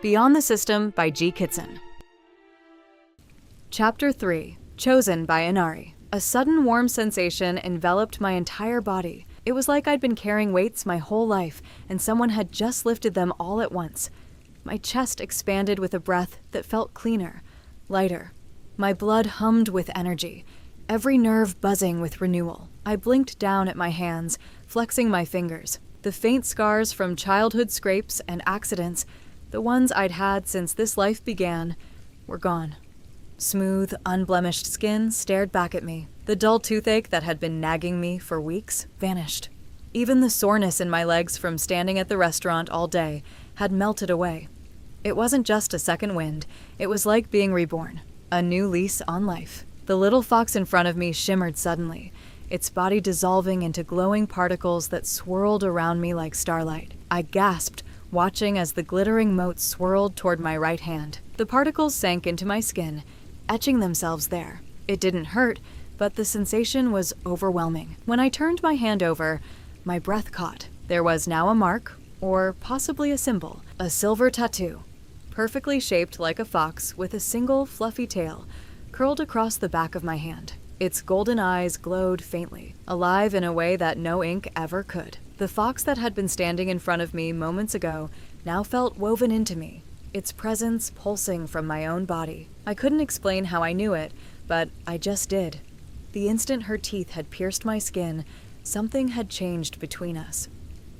Beyond the System by Kitsune. Chapter 3. Chosen by Inari. A sudden warm sensation enveloped my entire body. It was like I'd been carrying weights my whole life, and someone had just lifted them all at once. My chest expanded with a breath that felt cleaner, lighter. My blood hummed with energy, every nerve buzzing with renewal. I blinked down at my hands, flexing my fingers. The faint scars from childhood scrapes and accidents, the ones I'd had since this life began, were gone. Smooth, unblemished skin stared back at me. The dull toothache that had been nagging me for weeks vanished. Even the soreness in my legs from standing at the restaurant all day had melted away. It wasn't just a second wind, it was like being reborn, a new lease on life. The little fox in front of me shimmered suddenly, its body dissolving into glowing particles that swirled around me like starlight. I gasped, watching as the glittering motes swirled toward my right hand. The particles sank into my skin, etching themselves there. It didn't hurt, but the sensation was overwhelming. When I turned my hand over, my breath caught. There was now a mark, or possibly a symbol, a silver tattoo, perfectly shaped like a fox with a single fluffy tail, curled across the back of my hand. Its golden eyes glowed faintly, alive in a way that no ink ever could. The fox that had been standing in front of me moments ago now felt woven into me, its presence pulsing from my own body. I couldn't explain how I knew it, but I just did. The instant her teeth had pierced my skin, something had changed between us.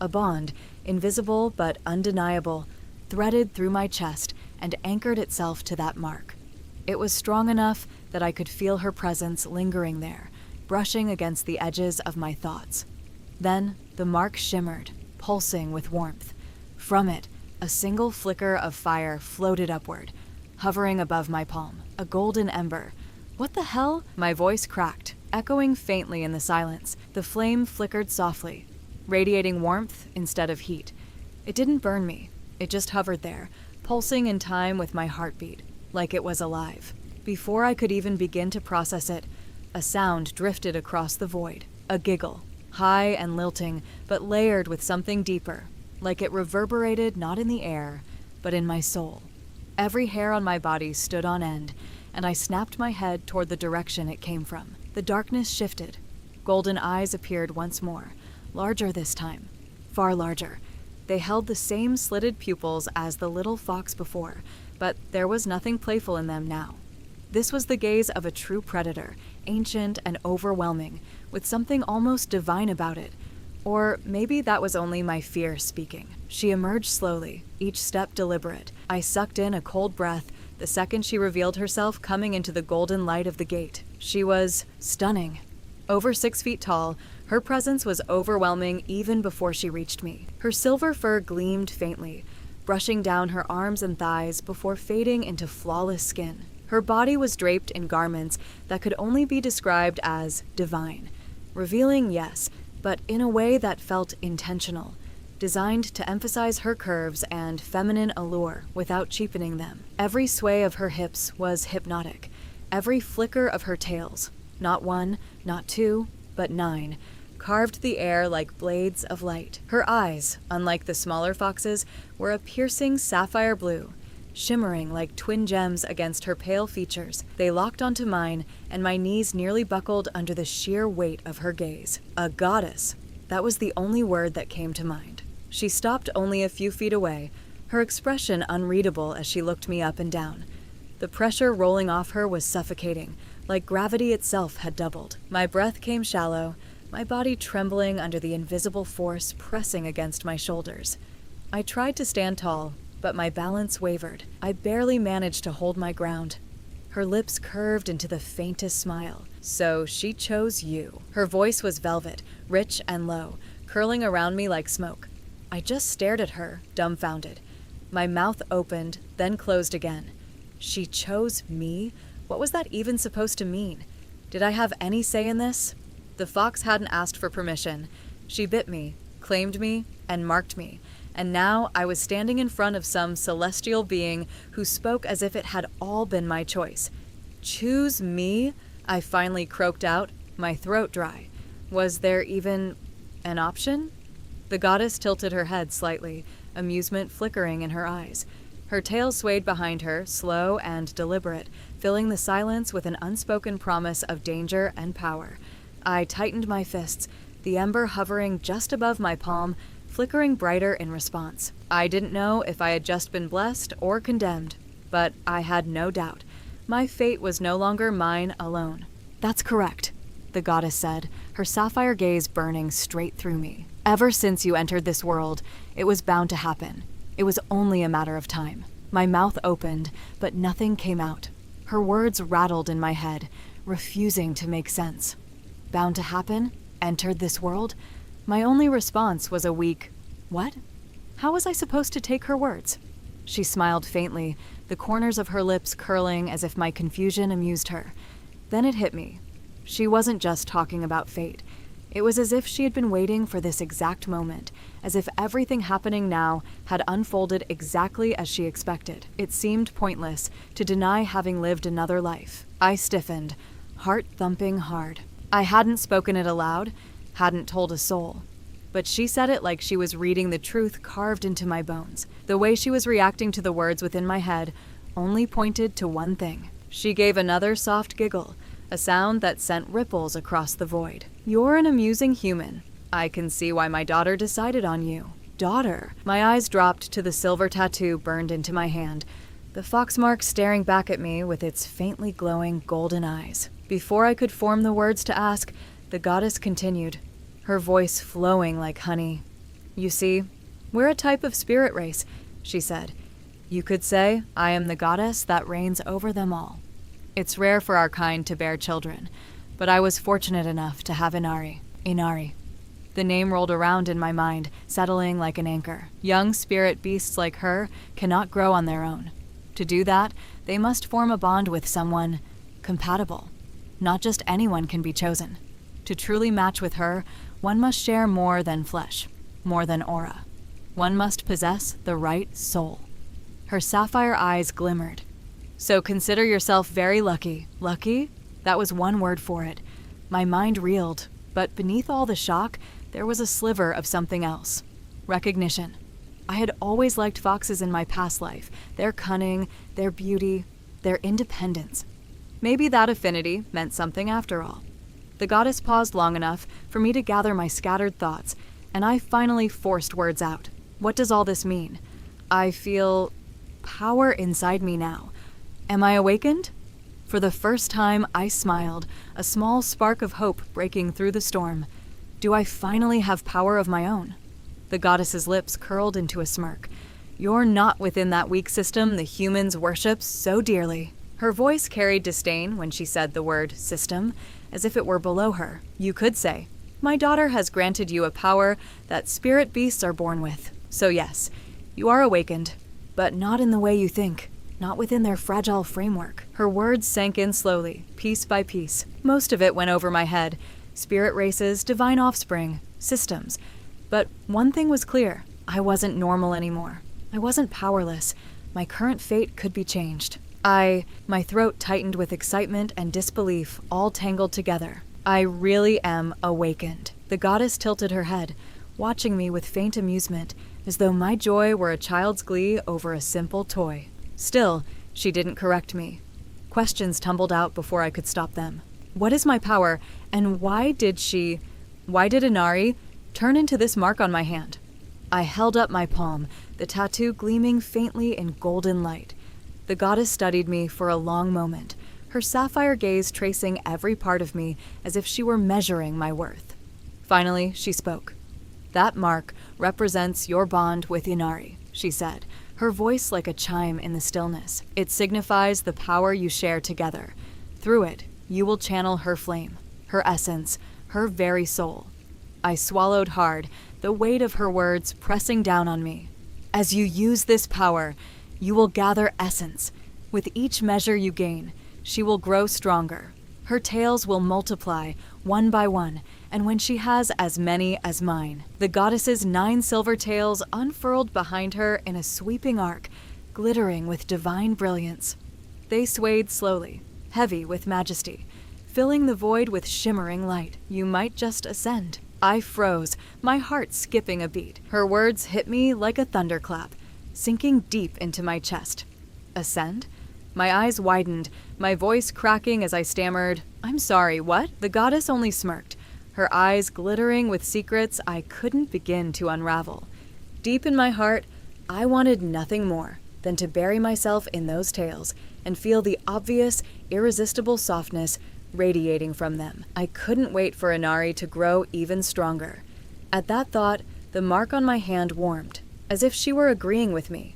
A bond, invisible but undeniable, threaded through my chest and anchored itself to that mark. It was strong enough that I could feel her presence lingering there, brushing against the edges of my thoughts. Then the mark shimmered, pulsing with warmth. From it, a single flicker of fire floated upward, hovering above my palm, a golden ember. What the hell? My voice cracked, echoing faintly in the silence. The flame flickered softly, radiating warmth instead of heat. It didn't burn me. It just hovered there, pulsing in time with my heartbeat, like it was alive. Before I could even begin to process it, a sound drifted across the void, a giggle, high and lilting, but layered with something deeper, like it reverberated not in the air, but in my soul. Every hair on my body stood on end, and I snapped my head toward the direction it came from. The darkness shifted. Golden eyes appeared once more, larger this time, far larger. They held the same slitted pupils as the little fox before, but there was nothing playful in them now. This was the gaze of a true predator, ancient and overwhelming, with something almost divine about it. Or maybe that was only my fear speaking. She emerged slowly, each step deliberate. I sucked in a cold breath the second she revealed herself coming into the golden light of the gate. She was stunning. Over 6 feet tall, her presence was overwhelming even before she reached me. Her silver fur gleamed faintly, brushing down her arms and thighs before fading into flawless skin. Her body was draped in garments that could only be described as divine. Revealing, yes, but in a way that felt intentional, designed to emphasize her curves and feminine allure without cheapening them. Every sway of her hips was hypnotic, every flicker of her tails, not 1, not 2, but 9, carved the air like blades of light. Her eyes, unlike the smaller foxes, were a piercing sapphire blue, shimmering like twin gems against her pale features. They locked onto mine, and my knees nearly buckled under the sheer weight of her gaze. A goddess. That was the only word that came to mind. She stopped only a few feet away, her expression unreadable as she looked me up and down. The pressure rolling off her was suffocating, like gravity itself had doubled. My breath came shallow, my body trembling under the invisible force pressing against my shoulders. I tried to stand tall, but my balance wavered. I barely managed to hold my ground. Her lips curved into the faintest smile. So she chose you. Her voice was velvet, rich and low, curling around me like smoke. I just stared at her, dumbfounded. My mouth opened, then closed again. She chose me? What was that even supposed to mean? Did I have any say in this? The fox hadn't asked for permission. She bit me, claimed me, and marked me. And now I was standing in front of some celestial being who spoke as if it had all been my choice. Choose me? I finally croaked out, my throat dry. Was there even an option? The goddess tilted her head slightly, amusement flickering in her eyes. Her tail swayed behind her, slow and deliberate, filling the silence with an unspoken promise of danger and power. I tightened my fists, the ember hovering just above my palm, flickering brighter in response. I didn't know if I had just been blessed or condemned, but I had no doubt. My fate was no longer mine alone. "That's correct," the goddess said, her sapphire gaze burning straight through me. "Ever since you entered this world, it was bound to happen. It was only a matter of time." My mouth opened, but nothing came out. Her words rattled in my head, refusing to make sense. Bound to happen? Entered this world? My only response was a weak, "What?" How was I supposed to take her words? She smiled faintly, the corners of her lips curling as if my confusion amused her. Then it hit me. She wasn't just talking about fate. It was as if she had been waiting for this exact moment, as if everything happening now had unfolded exactly as she expected. It seemed pointless to deny having lived another life. I stiffened, heart thumping hard. I hadn't spoken it aloud, hadn't told a soul. But she said it like she was reading the truth carved into my bones. The way she was reacting to the words within my head only pointed to one thing. She gave another soft giggle, a sound that sent ripples across the void. "You're an amusing human. I can see why my daughter decided on you." Daughter? My eyes dropped to the silver tattoo burned into my hand, the foxmark staring back at me with its faintly glowing golden eyes. Before I could form the words to ask, the goddess continued, her voice flowing like honey. "You see, we're a type of spirit race," she said. "You could say I am the goddess that reigns over them all. It's rare for our kind to bear children, but I was fortunate enough to have Inari. Inari." The name rolled around in my mind, settling like an anchor. Young spirit beasts like her cannot grow on their own. To do that, they must form a bond with someone compatible. Not just anyone can be chosen. To truly match with her, one must share more than flesh, more than aura. One must possess the right soul. Her sapphire eyes glimmered. "So consider yourself very lucky." Lucky? That was one word for it. My mind reeled, but beneath all the shock, there was a sliver of something else. Recognition. I had always liked foxes in my past life, their cunning, their beauty, their independence. Maybe that affinity meant something after all. The goddess paused long enough for me to gather my scattered thoughts, and I finally forced words out. What does all this mean? I feel power inside me now. Am I awakened? For the first time, I smiled, a small spark of hope breaking through the storm. Do I finally have power of my own? The goddess's lips curled into a smirk. "You're not within that weak system the humans worship so dearly." Her voice carried disdain when she said the word system, as if it were below her. "You could say, my daughter has granted you a power that spirit beasts are born with. So yes, you are awakened, but not in the way you think. Not within their fragile framework." Her words sank in slowly, piece by piece. Most of it went over my head. Spirit races, divine offspring, systems. But one thing was clear. I wasn't normal anymore. I wasn't powerless. My current fate could be changed. My throat tightened with excitement and disbelief, all tangled together. I really am awakened. The goddess tilted her head, watching me with faint amusement, as though my joy were a child's glee over a simple toy. Still, she didn't correct me. Questions tumbled out before I could stop them. What is my power, and why did Inari turn into this mark on my hand? I held up my palm, the tattoo gleaming faintly in golden light. The goddess studied me for a long moment, her sapphire gaze tracing every part of me as if she were measuring my worth. Finally, she spoke. "That mark represents your bond with Inari," she said, her voice like a chime in the stillness. "It signifies the power you share together. Through it, you will channel her flame, her essence, her very soul." I swallowed hard, the weight of her words pressing down on me. "As you use this power, you will gather essence. With each measure you gain, she will grow stronger. Her tails will multiply, one by one, and when she has as many as mine." The goddess's 9 silver tails unfurled behind her in a sweeping arc, glittering with divine brilliance. They swayed slowly, heavy with majesty, filling the void with shimmering light. "You might just ascend." I froze, my heart skipping a beat. Her words hit me like a thunderclap. sinking deep into my chest. Ascend? My eyes widened, my voice cracking as I stammered, "I'm sorry, what?" The goddess only smirked, her eyes glittering with secrets I couldn't begin to unravel. Deep in my heart, I wanted nothing more than to bury myself in those tails and feel the obvious, irresistible softness radiating from them. I couldn't wait for Inari to grow even stronger. At that thought, the mark on my hand warmed, as if she were agreeing with me.